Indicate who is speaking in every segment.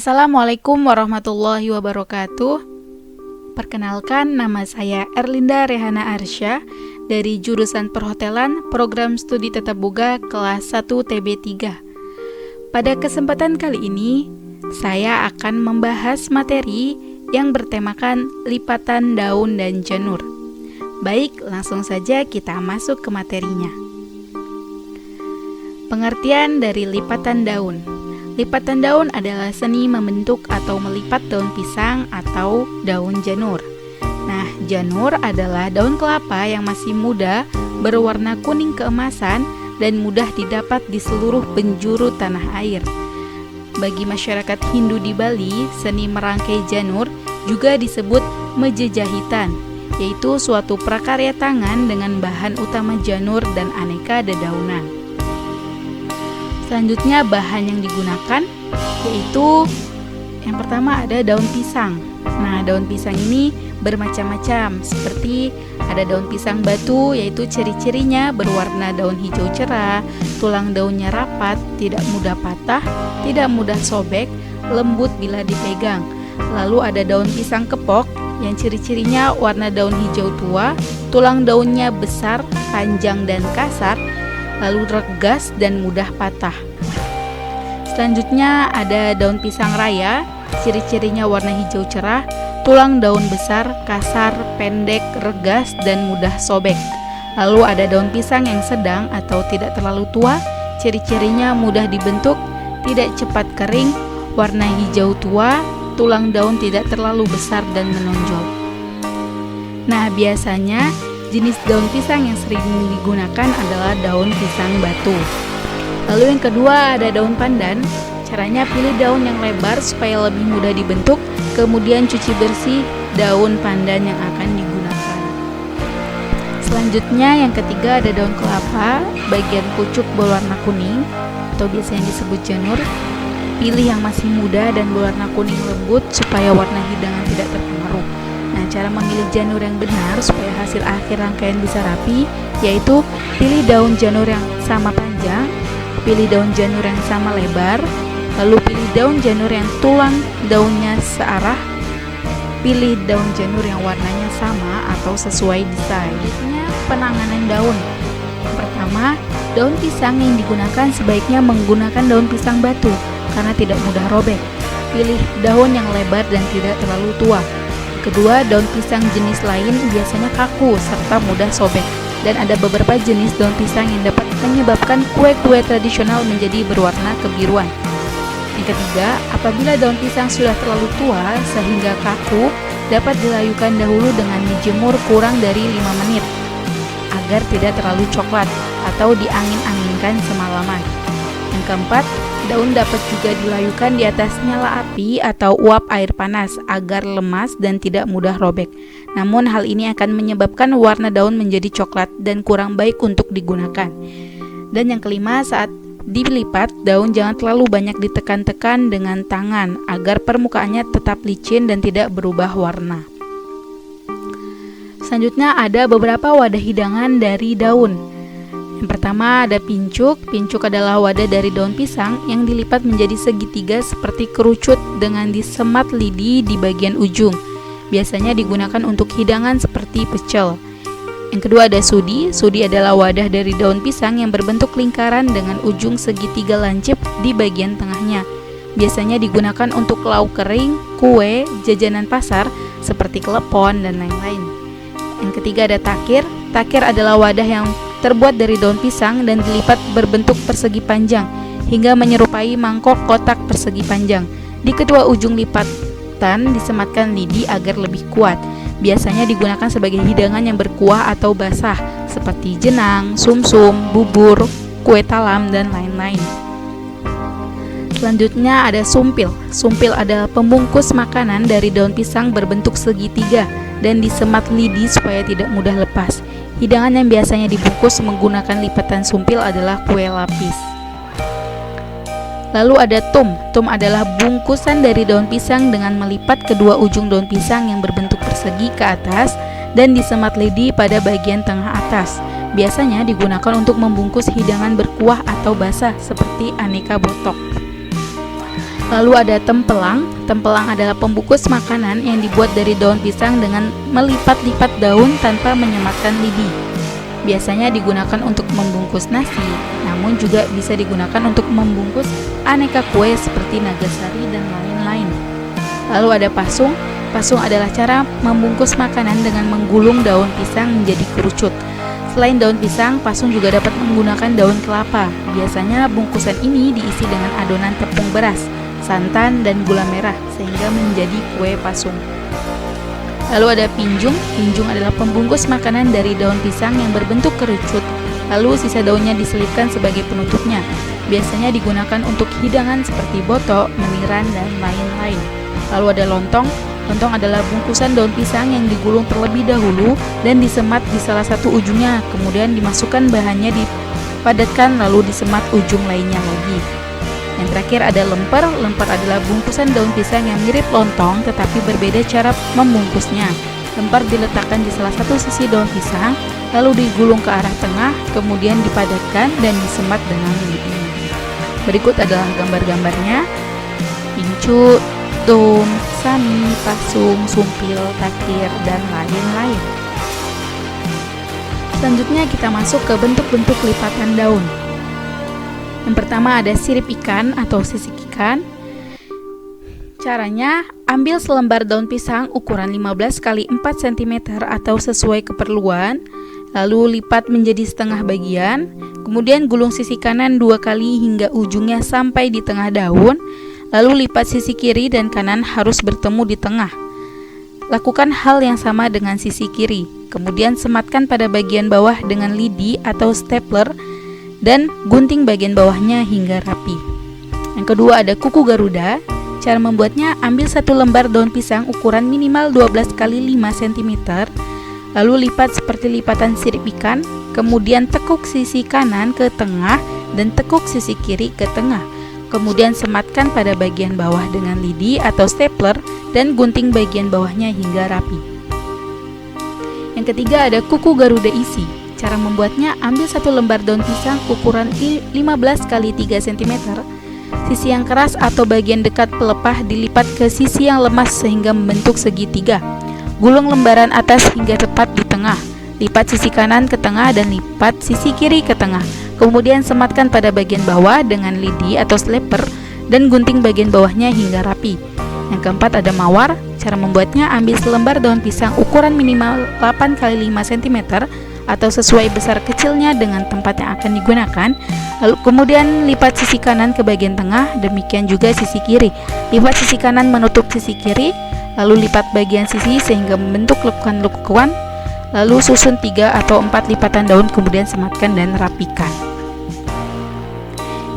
Speaker 1: Assalamualaikum warahmatullahi wabarakatuh. Perkenalkan, nama saya Erlinda Rehana Arsya dari jurusan Perhotelan Program Studi Tata Boga kelas 1 TB3. Pada kesempatan kali ini, saya akan membahas materi yang bertemakan lipatan daun dan janur. Baik, langsung saja kita masuk ke materinya. Pengertian dari lipatan daun. Lipatan daun adalah seni membentuk atau melipat daun pisang atau daun janur. Nah, janur adalah daun kelapa yang masih muda, berwarna kuning keemasan, dan mudah didapat di seluruh penjuru tanah air. Bagi masyarakat Hindu di Bali, seni merangkai janur juga disebut mejejahitan, yaitu suatu prakarya tangan dengan bahan utama janur dan aneka dedaunan. Selanjutnya bahan yang digunakan yaitu yang pertama ada daun pisang. Nah, daun pisang ini bermacam-macam, seperti ada daun pisang batu, yaitu ciri-cirinya berwarna daun hijau cerah, tulang daunnya rapat, tidak mudah patah, tidak mudah sobek, lembut bila dipegang. Lalu ada daun pisang kepok yang ciri-cirinya warna daun hijau tua, tulang daunnya besar, panjang dan kasar, lalu regas dan mudah patah. Selanjutnya ada daun pisang raya, ciri-cirinya warna hijau cerah, tulang daun besar, kasar, pendek, regas dan mudah sobek. Lalu ada daun pisang yang sedang atau tidak terlalu tua, ciri-cirinya mudah dibentuk, tidak cepat kering, warna hijau tua, tulang daun tidak terlalu besar dan menonjol. Nah, biasanya jenis daun pisang yang sering digunakan adalah daun pisang batu. Lalu yang kedua ada daun pandan. Caranya pilih daun yang lebar supaya lebih mudah dibentuk, kemudian cuci bersih daun pandan yang akan digunakan. Selanjutnya yang ketiga ada daun kelapa, bagian pucuk berwarna kuning atau biasanya disebut janur. Pilih yang masih muda dan berwarna kuning lembut supaya warna hidangan tidak terpengaruh. Nah, cara memilih janur yang benar supaya hasil akhir rangkaian bisa rapi, yaitu pilih daun janur yang sama panjang, pilih daun janur yang sama lebar, lalu pilih daun janur yang tulang daunnya searah, pilih daun janur yang warnanya sama atau sesuai desain. Selanjutnya, penanganan daun. Yang pertama, daun pisang yang digunakan sebaiknya menggunakan daun pisang batu karena tidak mudah robek. Pilih daun yang lebar dan tidak terlalu tua. Kedua, daun pisang jenis lain biasanya kaku serta mudah sobek, dan ada beberapa jenis daun pisang yang dapat menyebabkan kue-kue tradisional menjadi berwarna kebiruan. Yang ketiga, apabila daun pisang sudah terlalu tua sehingga kaku, dapat dilayukan dahulu dengan dijemur kurang dari 5 menit agar tidak terlalu coklat atau diangin-anginkan semalaman. Yang keempat, daun dapat juga dilayukan di atas nyala api atau uap air panas agar lemas dan tidak mudah robek. Namun hal ini akan menyebabkan warna daun menjadi coklat dan kurang baik untuk digunakan. Dan yang kelima, saat dilipat, daun jangan terlalu banyak ditekan-tekan dengan tangan agar permukaannya tetap licin dan tidak berubah warna. Selanjutnya ada beberapa wadah hidangan dari daun. Yang pertama ada pincuk. Pincuk adalah wadah dari daun pisang yang dilipat menjadi segitiga seperti kerucut dengan disemat lidi di bagian ujung. Biasanya digunakan untuk hidangan seperti pecel. Yang kedua ada sudi. Sudi adalah wadah dari daun pisang yang berbentuk lingkaran dengan ujung segitiga lancip di bagian tengahnya. Biasanya digunakan untuk lauk kering, kue, jajanan pasar seperti klepon dan lain-lain. Yang ketiga ada takir. Takir adalah wadah yang terbuat dari daun pisang dan dilipat berbentuk persegi panjang hingga menyerupai mangkok kotak persegi panjang. Di kedua ujung lipatan disematkan lidi agar lebih kuat. Biasanya digunakan sebagai hidangan yang berkuah atau basah seperti jenang, sumsum, bubur, kue talam, dan lain-lain. Selanjutnya ada sumpil. Sumpil adalah pembungkus makanan dari daun pisang berbentuk segitiga dan disemat lidi supaya tidak mudah lepas. Hidangan yang biasanya dibungkus menggunakan lipatan sumpil adalah kue lapis. Lalu ada tum. Tum adalah bungkusan dari daun pisang dengan melipat kedua ujung daun pisang yang berbentuk persegi ke atas dan disemat lidi pada bagian tengah atas. Biasanya digunakan untuk membungkus hidangan berkuah atau basah seperti aneka botok. Lalu ada tempelang. Tempelang adalah pembungkus makanan yang dibuat dari daun pisang dengan melipat-lipat daun tanpa menyematkan lidi. Biasanya digunakan untuk membungkus nasi, namun juga bisa digunakan untuk membungkus aneka kue seperti nagasari dan lain-lain. Lalu ada pasung. Pasung adalah cara membungkus makanan dengan menggulung daun pisang menjadi kerucut. Selain daun pisang, pasung juga dapat menggunakan daun kelapa. Biasanya bungkusan ini diisi dengan adonan tepung beras, santan, dan gula merah sehingga menjadi kue pasung. Lalu ada pinjung. Pinjung adalah pembungkus makanan dari daun pisang yang berbentuk kerucut, lalu sisa daunnya diselipkan sebagai penutupnya. Biasanya digunakan untuk hidangan seperti botok, meniran, dan lain-lain. Lalu ada lontong. Lontong adalah bungkusan daun pisang yang digulung terlebih dahulu dan disemat di salah satu ujungnya, kemudian dimasukkan bahannya, dipadatkan, lalu disemat ujung lainnya lagi. Yang terakhir ada lemper. Lemper adalah bungkusan daun pisang yang mirip lontong tetapi berbeda cara membungkusnya. Lemper diletakkan di salah satu sisi daun pisang, lalu digulung ke arah tengah, kemudian dipadatkan dan disemat dengan lidi. Berikut adalah gambar-gambarnya: pincu, tum, sani, pasung, sumpil, takir, dan lain-lain. Selanjutnya kita masuk ke bentuk-bentuk lipatan daun. Yang pertama ada sirip ikan atau sisik ikan. Caranya, ambil selembar daun pisang ukuran 15 x 4 cm atau sesuai keperluan, lalu lipat menjadi setengah bagian, kemudian gulung sisi kanan 2 kali hingga ujungnya sampai di tengah daun, lalu lipat sisi kiri dan kanan harus bertemu di tengah. Lakukan hal yang sama dengan sisi kiri, kemudian sematkan pada bagian bawah dengan lidi atau stapler dan gunting bagian bawahnya hingga rapi. Yang kedua ada kuku Garuda. Cara membuatnya, ambil satu lembar daun pisang ukuran minimal 12 x 5 cm, lalu lipat seperti lipatan sirip ikan, kemudian tekuk sisi kanan ke tengah dan tekuk sisi kiri ke tengah. Kemudian sematkan pada bagian bawah dengan lidi atau stapler dan gunting bagian bawahnya hingga rapi. Yang ketiga ada kuku Garuda isi. Cara membuatnya, ambil satu lembar daun pisang ukuran 15 x 3 cm. Sisi yang keras atau bagian dekat pelepah dilipat ke sisi yang lemas sehingga membentuk segitiga. Gulung lembaran atas hingga tepat di tengah. Lipat sisi kanan ke tengah dan lipat sisi kiri ke tengah. Kemudian sematkan pada bagian bawah dengan lidi atau slipper dan gunting bagian bawahnya hingga rapi. Yang keempat ada mawar. Cara membuatnya, ambil selembar daun pisang ukuran minimal 8 x 5 cm atau sesuai besar kecilnya dengan tempat yang akan digunakan. Lalu kemudian lipat sisi kanan ke bagian tengah, demikian juga sisi kiri. Lipat sisi kanan menutup sisi kiri, lalu lipat bagian sisi sehingga membentuk lekukan-lekukan. Lalu susun 3 atau 4 lipatan daun, kemudian sematkan dan rapikan.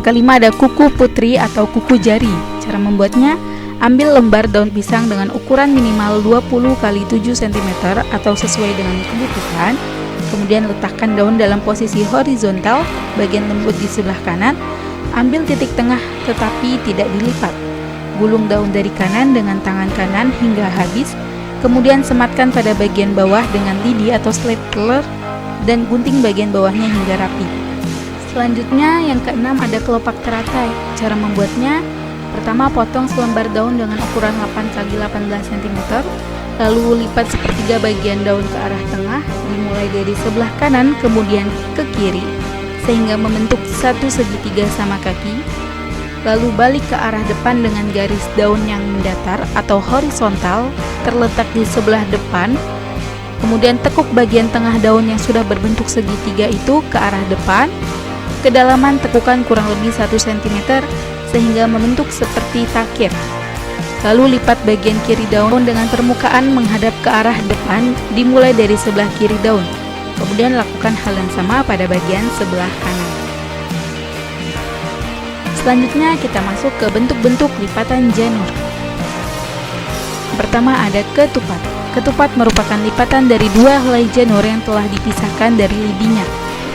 Speaker 1: Kelima ada kuku putri atau kuku jari. Cara membuatnya, ambil lembar daun pisang dengan ukuran minimal 20 x 7 cm atau sesuai dengan kebutuhan. Kemudian letakkan daun dalam posisi horizontal, bagian lembut di sebelah kanan. Ambil titik tengah tetapi tidak dilipat. Gulung daun dari kanan dengan tangan kanan hingga habis. Kemudian sematkan pada bagian bawah dengan lidi atau stapler dan gunting bagian bawahnya hingga rapi. Selanjutnya yang keenam ada kelopak teratai. Cara membuatnya, pertama potong selembar daun dengan ukuran 8 x 18 cm, lalu lipat sepertiga bagian daun ke arah tengah, dimulai dari sebelah kanan kemudian ke kiri sehingga membentuk satu segitiga sama kaki. Lalu balik ke arah depan dengan garis daun yang mendatar atau horizontal terletak di sebelah depan. Kemudian tekuk bagian tengah daun yang sudah berbentuk segitiga itu ke arah depan. Kedalaman tekukan kurang lebih 1 cm sehingga membentuk seperti takir. Lalu lipat bagian kiri daun dengan permukaan menghadap ke arah depan, dimulai dari sebelah kiri daun. Kemudian lakukan hal yang sama pada bagian sebelah kanan. Selanjutnya kita masuk ke bentuk-bentuk lipatan janur. Pertama ada ketupat. Ketupat merupakan lipatan dari 2 helai janur yang telah dipisahkan dari lidinya.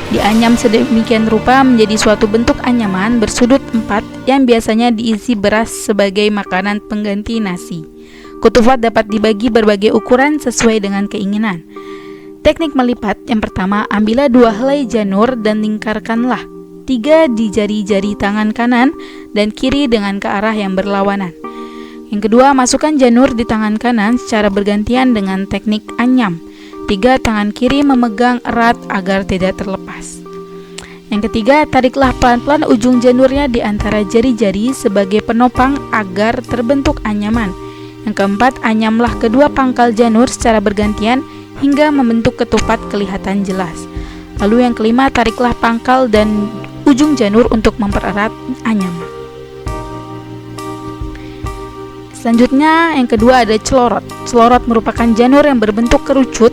Speaker 1: Dianyam sedemikian rupa menjadi suatu bentuk anyaman bersudut 4 yang biasanya diisi beras sebagai makanan pengganti nasi. Ketupat dapat dibagi berbagai ukuran sesuai dengan keinginan. Teknik melipat yang pertama, ambillah 2 helai janur dan lingkarkanlah. ketiga di jari-jari tangan kanan dan kiri dengan ke arah yang berlawanan. Yang kedua, masukkan janur di tangan kanan secara bergantian dengan teknik anyam. 3. Tangan kiri memegang erat agar tidak terlepas. Yang ketiga, tariklah pelan-pelan ujung janurnya di antara jari-jari sebagai penopang agar terbentuk anyaman. Yang keempat, anyamlah kedua pangkal janur secara bergantian hingga membentuk ketupat kelihatan jelas. Lalu yang kelima, tariklah pangkal dan ujung janur untuk mempererat anyaman. Selanjutnya, yang kedua ada celorot. Celorot merupakan janur yang berbentuk kerucut,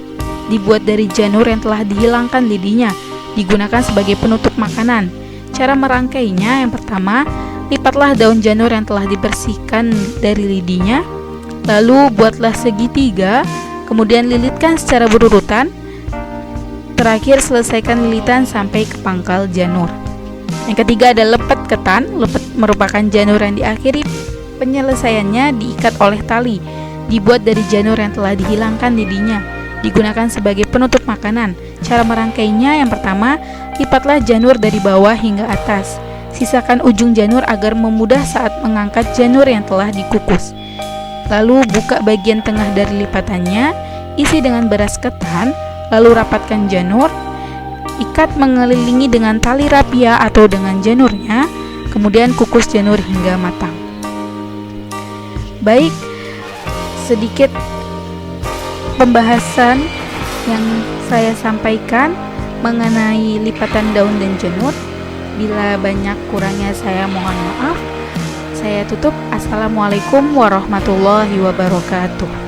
Speaker 1: dibuat dari janur yang telah dihilangkan lidinya, digunakan sebagai penutup makanan. Cara merangkainya, yang pertama, lipatlah daun janur yang telah dibersihkan dari lidinya, lalu buatlah segitiga, kemudian lilitkan secara berurutan. Terakhir, selesaikan lilitan sampai ke pangkal janur. Yang ketiga ada lepet ketan. Lepet merupakan janur yang diakhiri penyelesaiannya diikat oleh tali, dibuat dari janur yang telah dihilangkan lidinya, digunakan sebagai penutup makanan. Cara merangkainya, yang pertama, lipatlah janur dari bawah hingga atas. Sisakan ujung janur agar memudah saat mengangkat janur yang telah dikukus. Lalu buka bagian tengah dari lipatannya, isi dengan beras ketan, lalu rapatkan janur, ikat mengelilingi dengan tali rapia atau dengan janurnya, kemudian kukus janur hingga matang. Baik, sedikit pembahasan yang saya sampaikan mengenai lipatan daun dan janur. Bila banyak kurangnya saya mohon maaf. Saya tutup. Assalamualaikum warahmatullahi wabarakatuh.